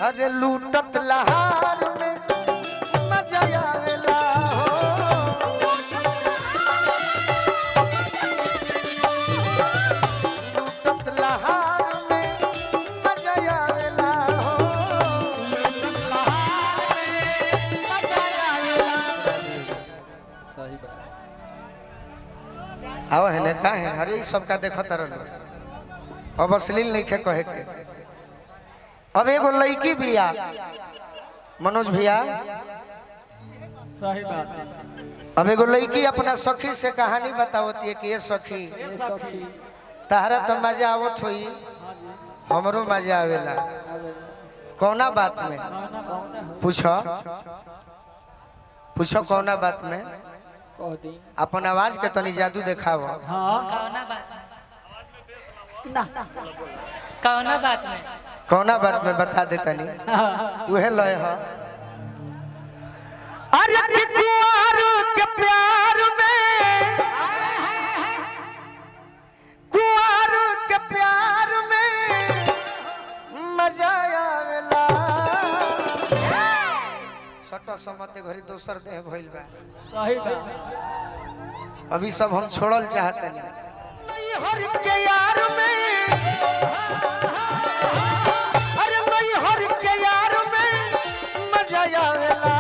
अरे लूटत लहार में मजा आवेला हो लूटत लहार में मजा आवेला हो सही बात आओ है ना का है अरे सब का देखो तरह अब अश्लील नहीं खे कहे के अब एगो लड़की बिया मनोज भैया सही बात अब एगो लड़की अपना सखी से कहानी बतावती है कि ये सखी तहरा तो मजा आवत हुई हमरो मजा आवेला कौना बात में पूछो पूछो कौना बात में अपन आवाज के तनी जादू देखाओ कौना बात में कौना बात में बता दे तनी उहे लय हो अरे कुंवार के प्यार में कुंवार के प्यार में मजा आवेला सटा समते घरी दोसर देह भइल बा सही बात अभी सब हम छोड़ल चाहते नहीं हर के यार में अरे नहीं हर के यार में मजा आवेला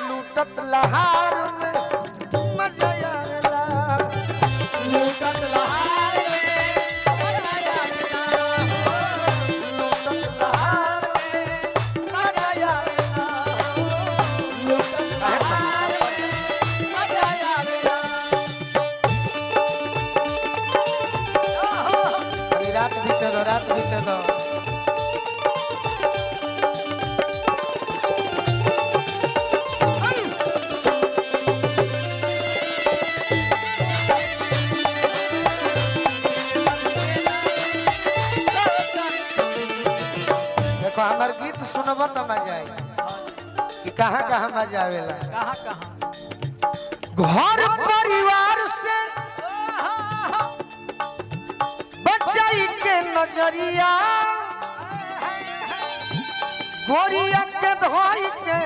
लूटत लहार में मजा आवेला लूटत लहार में मजा आवेला लूटत लहार में मजा आवेला लूटत लहार में मजा आवेला रात बीते दो रात बीते दो देखो हमार गीत सुनब तो मजा आई कि कहाँ कहाँ मजा आवेला कहाँ कहाँ घर परिवार से बचाई के नजरिया गोरिया के धोई के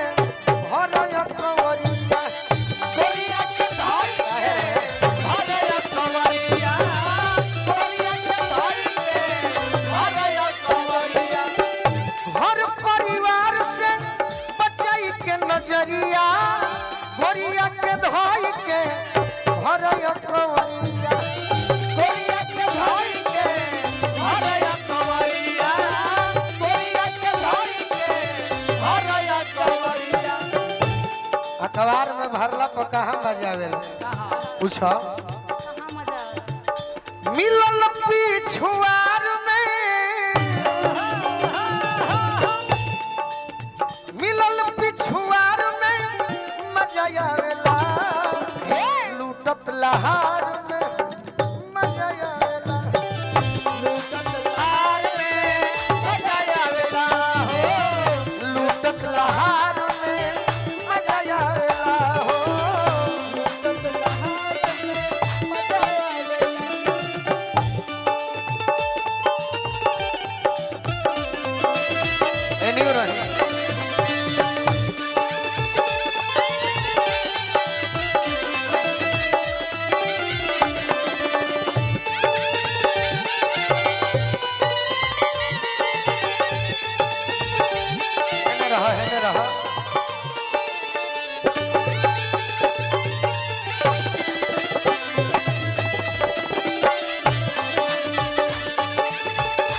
भरया कंवरिया गोरिया के धोई के भरया कंवरिया गोरिया के धोई के भरया कंवरिया घर परिवार से बचाई के नजरिया गोरिया के धोई के भरया कंवरिया गोरिया के धोई के भरया कंवरिया गोरिया के धोई के भरया कंवरिया अखबार में भरला पर कहाँ मजा आवेला पूछो मिलल पिछुआर में मिलल पिछुआर में मजा आवेला लूटत लहार में मजा आवेला लूटत लहार में मजा आवेला लूटत लहार में मजा आवेला लूटत लहार में मजा आवेला एनी रही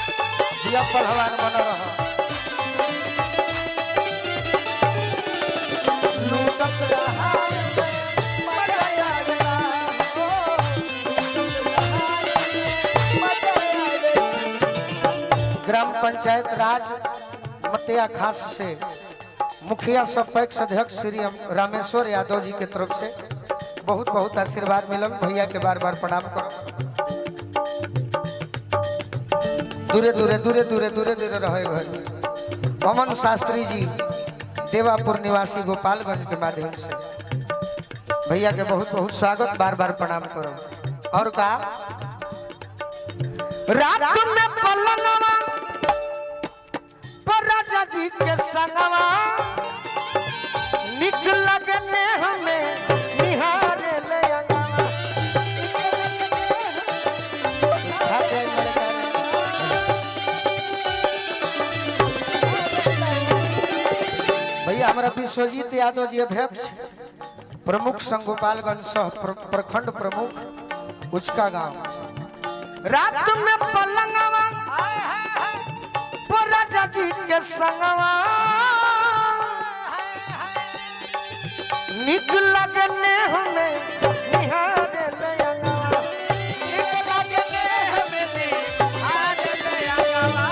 पहलवान बन रहा लूटत लहार में मजा आवेला ग्राम पंचायत राज मतिया खास से मुखिया सरपंच अध्यक्ष श्री रामेश्वर यादव जी के तरफ से बहुत बहुत आशीर्वाद मिलल भैया के बार बार प्रणाम करो दूरे दूरे दूरे दूरे दूरे दूरे रहे घर अमन शास्त्री जी देवापुर निवासी गोपालगंज के माध्यम से भैया के बहुत बहुत स्वागत बार बार प्रणाम करो और का रात में पलनवा पर जी के संगवा निक लगने हमें निहारे ले अंगवा। भैया हमारा विश्वजीत यादव जी अध्यक्ष प्रमुख संघ गोपालगंज सह प्रखंड प्रमुख उचका गांव। रात में पलंगवा राजा जी के संगवा निक लगने हमें निहारे ले अंगवा। निक लगने हमें निहारे ले अंगवा।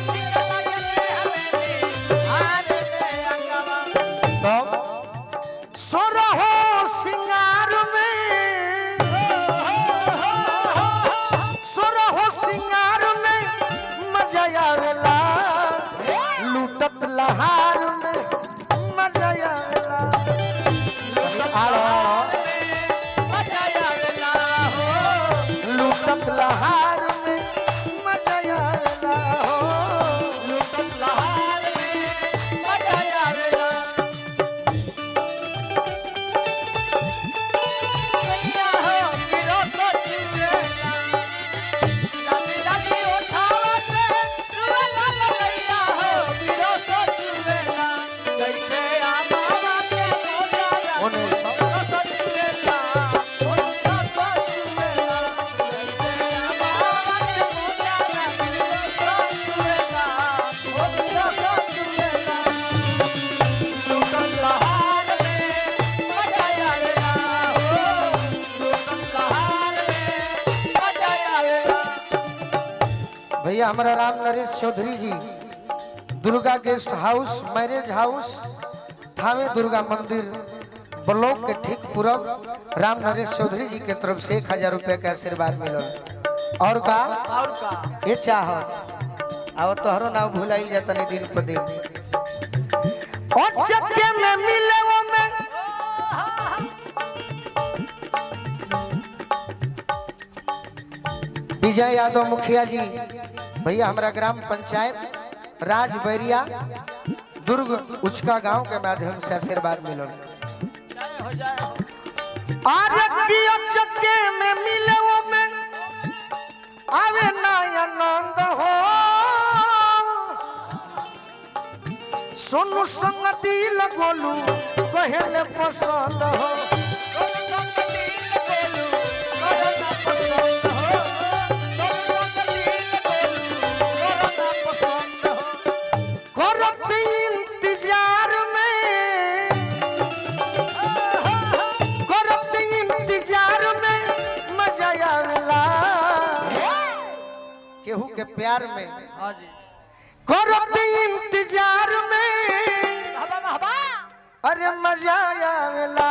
निक लगने हमें निहारे ले अंगवा। तब सोरहो सिंगार में सोरहो सिंगार में मजा आवेला। लूटत लहार में मजा आवेला। लूटत लहार में मजा आवेला हो। लूटत लहार में मजा आवेला। भैया हो गिरो सोचिएगा लाली लाली उठावा से रुला ललैया हो गिरो सोचिएगा कैसे आमावा के मोजा ओने सोचिएगा ओ गिरो सोचिएगा कैसे आमावा के मोजा गिरो सोचिएगा ओ गिरो सोचिएगा। लूटत लहार में मजा आवेला हो। लूटत लहार में मजा आवेला। भैया हमारा राम नरेश चौधरी जी Durga guest house marriage house Thawe Durga मंदिर ब्लॉक के ठीक पूरब राम नरेश चौधरी जी के तरफ से 1000 रुपये का आशीर्वाद मिलल। और का ये चाह अब तोहरो नाम भुलाई जाता नहीं दिन पर दिन। और चक्के में मिले वो में विजय यादव मुखिया जी भैया हमारा ग्राम पंचायत राजबैरिया दुर्ग उचका गांव के माध्यम से आशीर्वाद मिलो। चक्के में मिले वो में आवे ना आनंद हो। सोनू संग दिल गोलू कहले पसंद हो। केहू के प्यार में करत इंतजार में अरे मजा आवेला।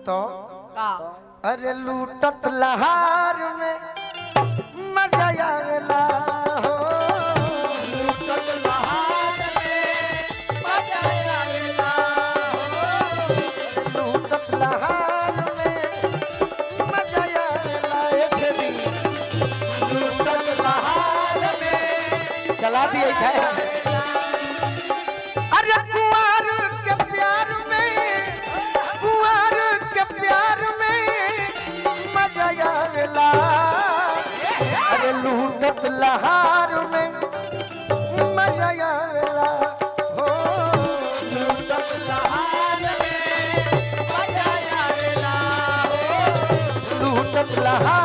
तो अरे लूटत लहार में मजा आवेला हो। लूटत लहार में मजा आवेला हो। लूटत लहार में मजा आवेला। लूटत लहार में चला दिए अरे कुंवर के प्यार में कुंवर के प्यार में मजा आवेला। अरे लूटत लहार में मजा आवेला हो। लूटत लहार में मजा आवेला हो। लूटत लहार